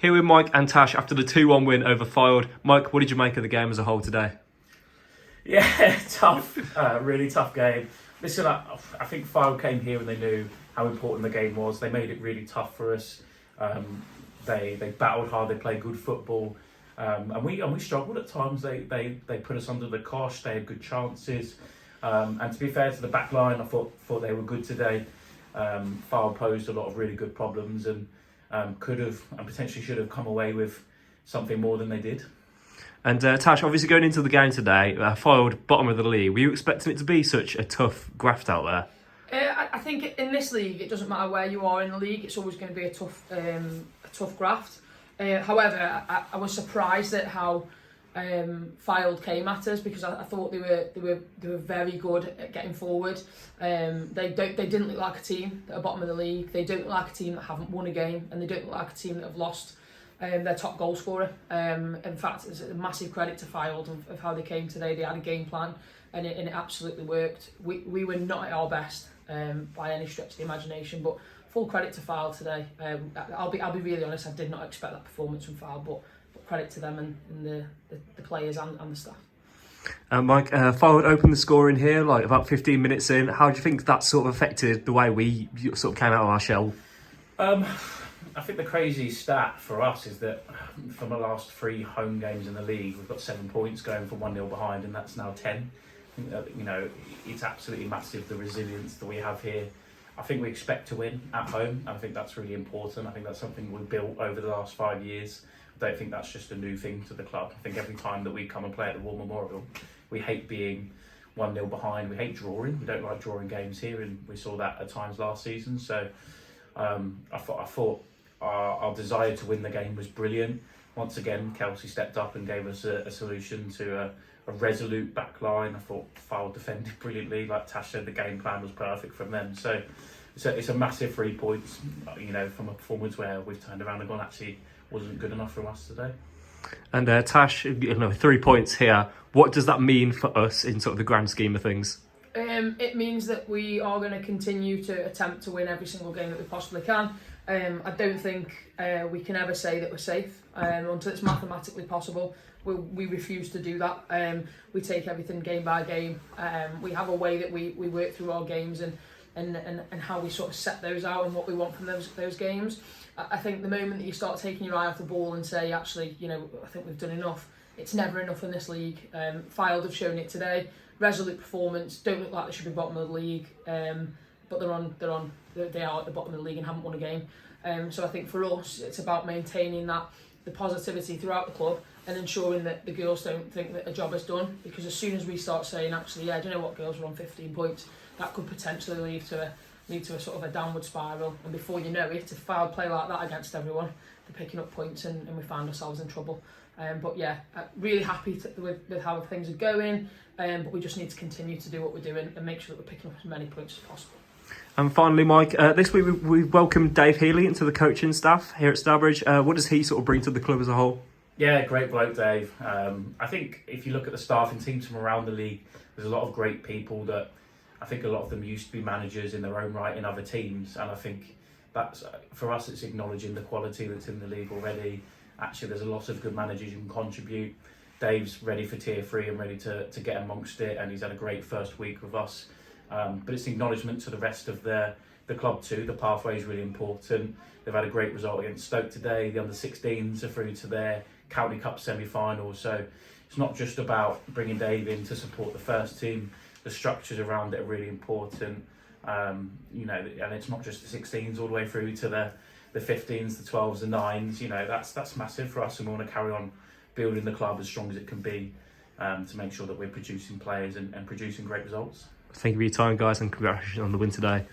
Here with Mike and Tash after the 2-1 win over Fylde. Mike, what did you make of the game as a whole today? Yeah, tough, really tough game. Listen, I think Fylde came here and they knew how important the game was. They made it really tough for us. They battled hard. They played good football, and we struggled at times. They put us under the cosh. They had good chances, and to be fair to the back line, I thought they were good today. Fylde posed a lot of really good problems and could have and potentially should have come away with something more than they did. And Tash, obviously going into the game today, Fylde bottom of the league. Were you expecting it to be such a tough graft out there? I think in this league, it doesn't matter where you are in the league. It's always going to be a tough graft. However, I was surprised at how Fylde came at us because I thought they were very good at getting forward. They didn't look like a team that are bottom of the league. They don't look like a team that haven't won a game, and they don't look like a team that have lost their top goal scorer. In fact, it's a massive credit to Fylde of how they came today. They had a game plan, and it absolutely worked. We were not at our best by any stretch of the imagination, but full credit to Fylde today. I'll be really honest. I did not expect that performance from Fylde, but credit to them and the players and the staff. Mike, Fylde opened the scoring here, like about 15 minutes in. How do you think that sort of affected the way we sort of came out of our shell? I think the crazy stat for us is that from the last 3 home games in the league, we've got 7 points going from 1-0 behind, and that's now 10. I think that, it's absolutely massive, the resilience that we have here. I think we expect to win at home. I think that's really important. I think that's something we've built over the last 5 years. I don't think that's just a new thing to the club. I think every time that we come and play at the War Memorial, we hate being 1-0 behind. We hate drawing. We don't like drawing games here, and we saw that at times last season. So I thought our desire to win the game was brilliant. Once again, Kelsey stepped up and gave us a solution to a resolute back line. I thought Fylde defended brilliantly. Like Tash said, the game plan was perfect from them. So it's a massive 3 points, from a performance where we've turned around and gone, actually wasn't good enough from us today. And Tash, 3 points here. What does that mean for us in sort of the grand scheme of things? It means that we are going to continue to attempt to win every single game that we possibly can. I don't think we can ever say that we're safe until it's mathematically possible. We refuse to do that. We take everything game by game. We have a way that we work through our games and how we sort of set those out and what we want from those games. I think the moment that you start taking your eye off the ball and say, actually, I think we've done enough, it's never enough in this league. Fylde have shown it today. Resolute performance, don't look like they should be bottom of the league, but they are at the bottom of the league and haven't won a game. So I think for us, it's about maintaining the positivity throughout the club and ensuring that the girls don't think that a job is done. Because as soon as we start saying, actually, do you know what, girls, we're on 15 points, that could potentially lead to a sort of a downward spiral. And before you know it, if Fylde play like that against everyone, they're picking up points and we find ourselves in trouble. But yeah, really happy with how things are going. But we just need to continue to do what we're doing and make sure that we're picking up as many points as possible. And finally, Mike, this week we welcomed Dave Healy into the coaching staff here at Stourbridge. What does he sort of bring to the club as a whole? Yeah, great bloke, Dave. I think if you look at the staffing teams from around the league, there's a lot of great people that I think a lot of them used to be managers in their own right in other teams. And I think that's, for us, it's acknowledging the quality that's in the league already. Actually, there's a lot of good managers who can contribute. Dave's ready for tier 3 and ready to get amongst it, and he's had a great first week with us. But it's acknowledgement to the rest of the club too. The pathway is really important. They've had a great result against Stoke today. The under-16s are through to their County Cup semi-final. So it's not just about bringing Dave in to support the first team. The structures around it are really important. And it's not just the 16s all the way through to the 15s, the 12s, the 9s. That's massive for us, and we want to carry on building the club as strong as it can be to make sure that we're producing players and producing great results. Thank you for your time, guys, and congratulations on the win today.